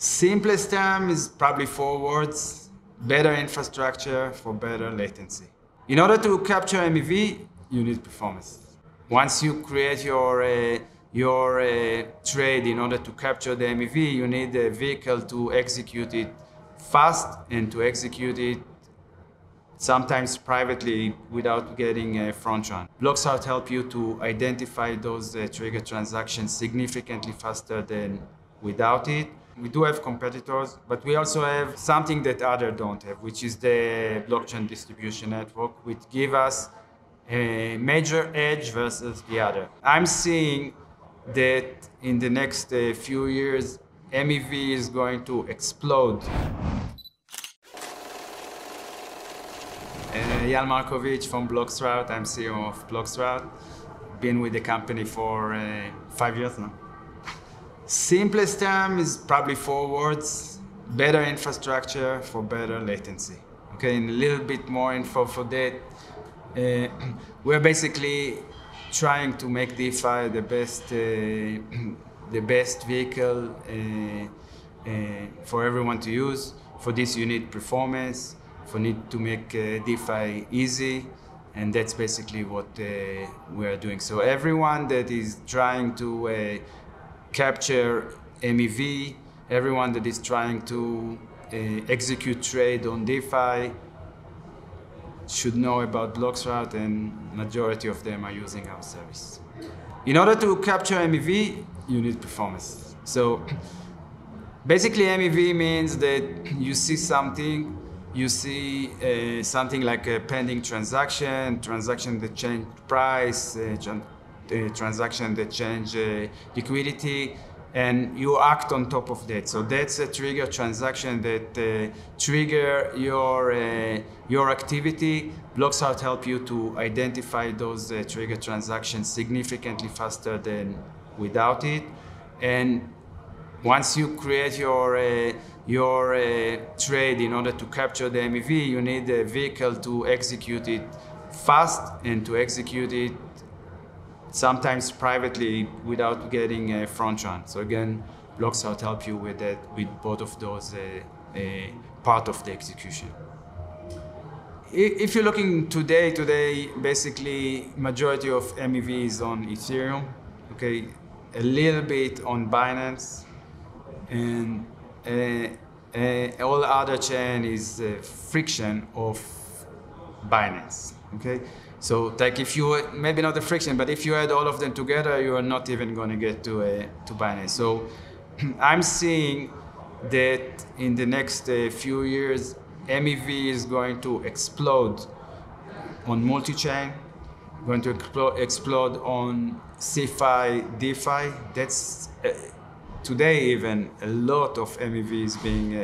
Simplest term is probably 4 words: better infrastructure for better latency. In order to capture MEV, you need performance. Once you create your trade, in order to capture the MEV, you need a vehicle to execute it fast and to execute it sometimes privately without getting a front run. Blockswap help you to identify those trigger transactions significantly faster than without it. We do have competitors, but we also have something that others don't have, which is the blockchain distribution network, which give us a major edge versus the other. I'm seeing that in the next few years, MEV is going to explode. Eyal Markovich from Bloxroute. I'm CEO of Bloxroute. Been with the company for 5 years now. Simplest term is probably 4 words: better infrastructure for better latency. Okay, and a little bit more info for that. We're basically trying to make DeFi the best vehicle for everyone to use. For this, you need performance. For need to make DeFi easy, and that's basically what we are doing. So everyone that is trying to capture MEV, everyone that is trying to execute trade on DeFi should know about Bloxroute, and majority of them are using our service. In order to capture MEV, you need performance. So basically MEV means that you see something, you see something like a pending transaction that change price, transaction that change liquidity, and you act on top of that. So that's a trigger transaction that trigger your activity. Blockswap help you to identify those trigger transactions significantly faster than without it. And once you create your trade, in order to capture the MEV, you need a vehicle to execute it fast and to execute it sometimes privately without getting a front run. So again, Blockswap help you with that, with both of those part of the execution. If you're looking today, basically majority of MEV is on Ethereum, okay, a little bit on Binance, and all other chain is friction of Binance, okay? So like if you, maybe not the friction, but if you add all of them together, you are not even going to get to Binance. So I'm seeing that in the next few years, MEV is going to explode on Multichain, going to explode on CeFi, DeFi. That's today even a lot of MEV is being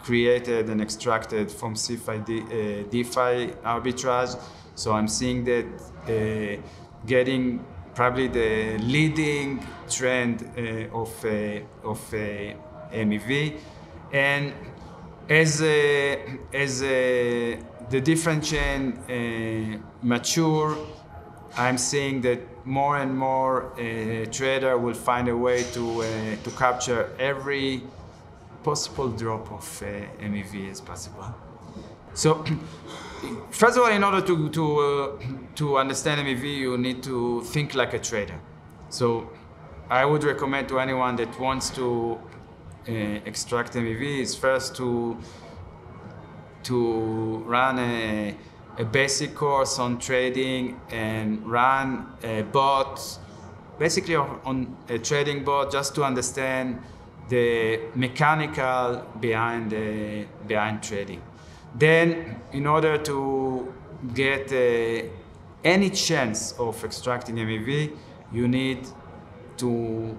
created and extracted from CeFi, DeFi arbitrage. So I'm seeing that getting probably the leading trend of MEV. And as the different chain mature, I'm seeing that more and more trader will find a way to capture every possible drop of MEV as possible. So, first of all, in order to understand MEV, you need to think like a trader. So, I would recommend to anyone that wants to extract MEV is first to run a basic course on trading and run a bot, basically on a trading bot, just to understand the mechanical behind trading. Then, in order to get any chance of extracting MEV, you need to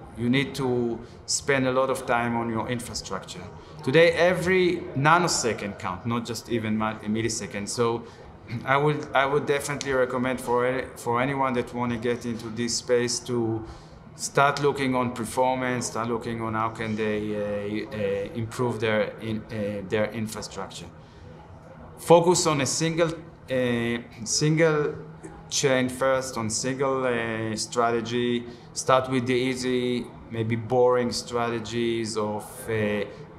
spend a lot of time on your infrastructure. Today, every nanosecond counts, not just even a millisecond. So, I would definitely recommend for anyone that want to get into this space to start looking on performance, start looking on how can they improve their infrastructure. Focus on a single chain first, on single strategy. Start with the maybe boring strategies of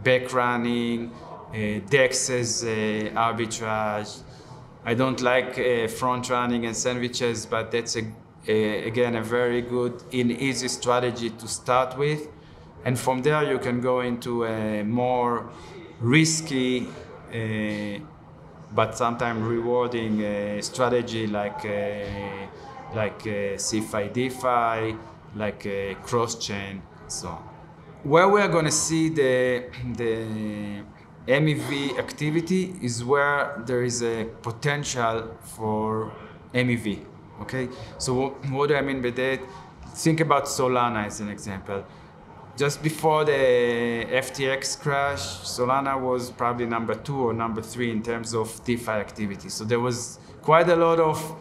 back running, DEXs, arbitrage. I don't like front running and sandwiches, but that's again a very good and easy strategy to start with. And from there you can go into a more risky but sometimes rewarding strategy like CFI DeFi, like cross-chain, so on. Where we are going to see the MEV activity is where there is a potential for MEV. Okay, so what do I mean by that? Think about Solana as an example. Just before the FTX crash, Solana was probably number 2 or number 3 in terms of DeFi activity. So there was quite a lot of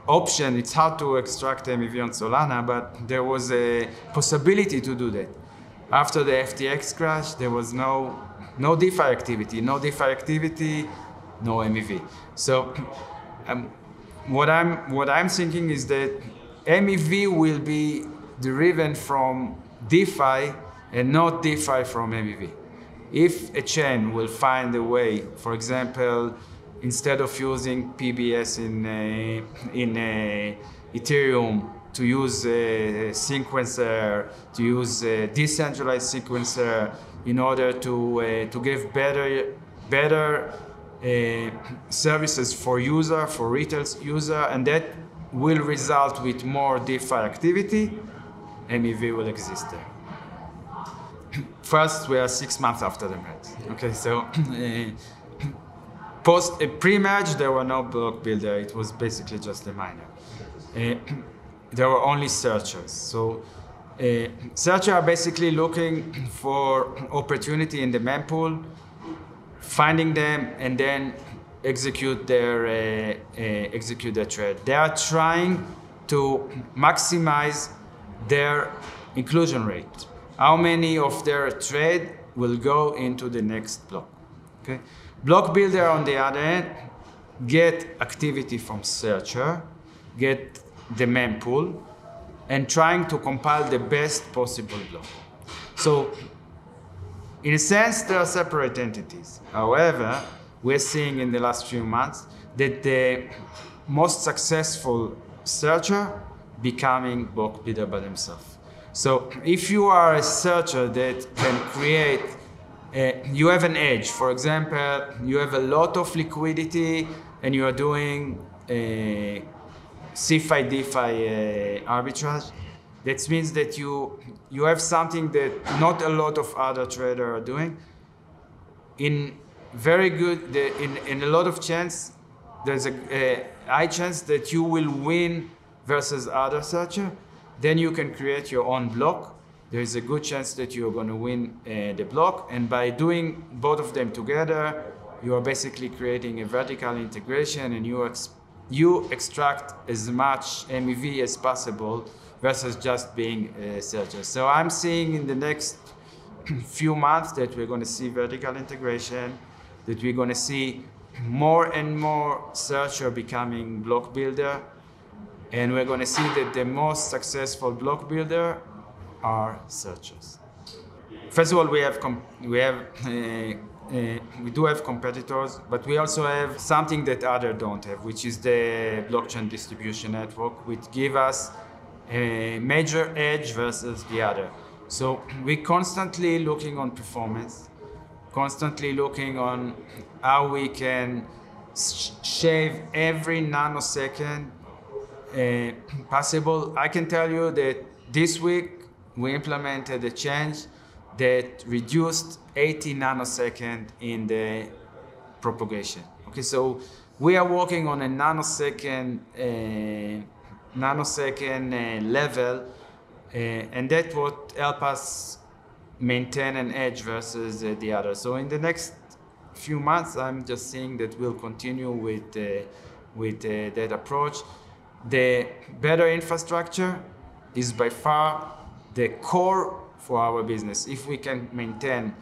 option. It's hard to extract MEV on Solana, but there was a possibility to do that. After the FTX crash, there was no DeFi activity. No DeFi activity, no MEV. So what I'm thinking is that MEV will be driven from DeFi and not DeFi from MEV. If a chain will find a way, for example, instead of using PBS in Ethereum, to use a sequencer, to use a decentralized sequencer in order to give better services for retail user, and that will result with more DeFi activity, MEV will exist there. First, we are 6 months after the merge. Okay, so pre-merge, there were no block builder. It was basically just a miner. There were only searchers. So searchers are basically looking for opportunity in the mempool, finding them, and then execute their trade. They are trying to maximize their inclusion rate. How many of their trade will go into the next block? Okay. Block builder, on the other hand, get activity from searcher, get the mempool, and trying to compile the best possible block. So, in a sense, they are separate entities. However, we're seeing in the last few months that the most successful searcher becoming block builder by themselves. So if you are a searcher that can create, you have an edge. For example, you have a lot of liquidity and you are doing CFI DeFi arbitrage. That means that you have something that not a lot of other traders are doing. In a lot of chance, there's a high chance that you will win versus other searcher. Then you can create your own block. There is a good chance that you're going to win the block. And by doing both of them together, you are basically creating a vertical integration, and you extract as much MEV as possible versus just being a searcher. So I'm seeing in the next few months that we're going to see vertical integration, that we're going to see more and more searcher becoming block builder. And we're going to see that the most successful block builder are searchers. First of all, we do have competitors, but we also have something that others don't have, which is the blockchain distribution network, which gives us a major edge versus the other. So we're constantly looking on performance, constantly looking on how we can shave every nanosecond possible. I can tell you that this week we implemented a change that reduced 80 nanoseconds in the propagation. Okay, so we are working on a nanosecond level, and that's what helps us maintain an edge versus the other. So in the next few months, I'm just seeing that we'll continue with that approach. The better infrastructure is by far the core for our business. If we can maintain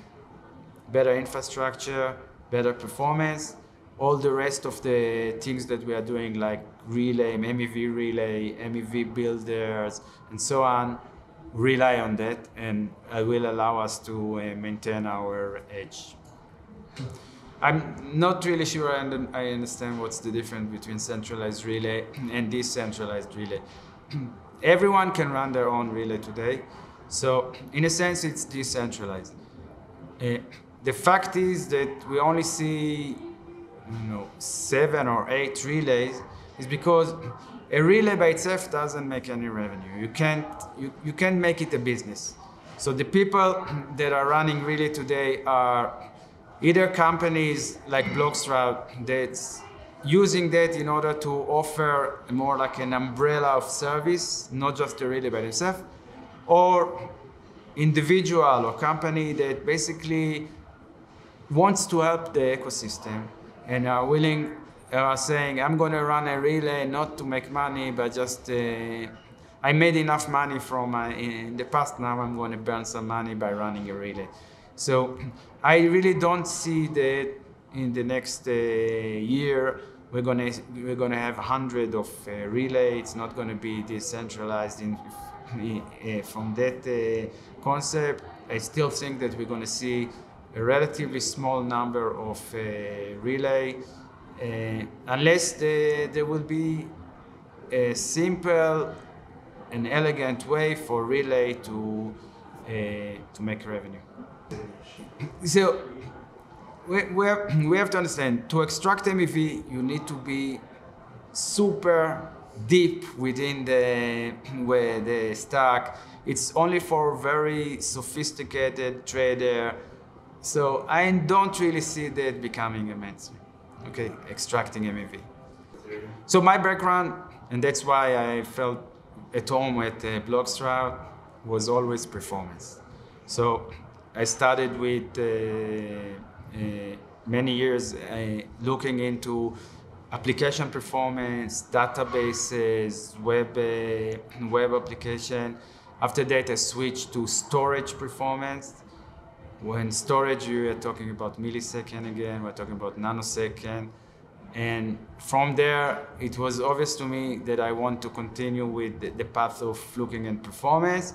better infrastructure, better performance, all the rest of the things that we are doing, like relay, MEV builders, and so on, rely on that, and it will allow us to maintain our edge. I'm not really sure I understand what's the difference between centralized relay and decentralized relay. Everyone can run their own relay today, so in a sense it's decentralized. The fact is that we only see 7 or 8 relays is because a relay by itself doesn't make any revenue. You can't make it a business. So the people that are running relay today are either companies like Bloxroute that's using that in order to offer more like an umbrella of service, not just a relay by itself, or individual or company that basically wants to help the ecosystem and are saying, I'm going to run a relay not to make money, but just I made enough money from in the past, now I'm going to burn some money by running a relay. So I really don't see that in the next year we're going to have 100 of relay. It's not going to be decentralized from that concept. I still think that we're going to see a relatively small number of relay, unless there will be a simple and elegant way for relay to make revenue. So we have to understand, to extract MEV, you need to be super deep within the stack. It's only for very sophisticated trader. So I don't really see that becoming a mainstream, okay, extracting MEV. So my background, and that's why I felt at home at Bloxroute, was always performance. So I started with many years looking into application performance, databases, web application. After that, I switched to storage performance. When storage, you are talking about millisecond again, we're talking about nanosecond. And from there, it was obvious to me that I want to continue with the path of looking at performance.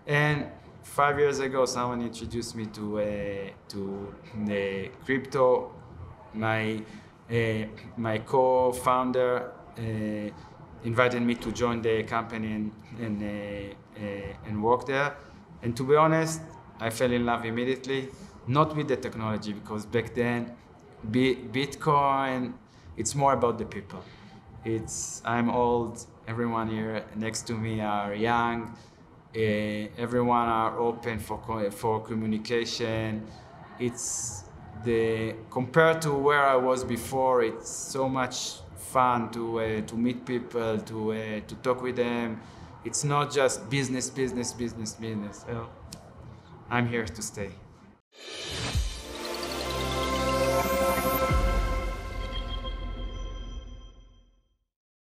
And 5 years ago, someone introduced me to the crypto. My co-founder invited me to join the company and work there. And to be honest, I fell in love immediately, not with the technology, because back then, Bitcoin, it's more about the people. I'm old, everyone here next to me are young, everyone are open for communication. Compared to where I was before, it's so much fun to meet people, to talk with them. It's not just business. I'm here to stay.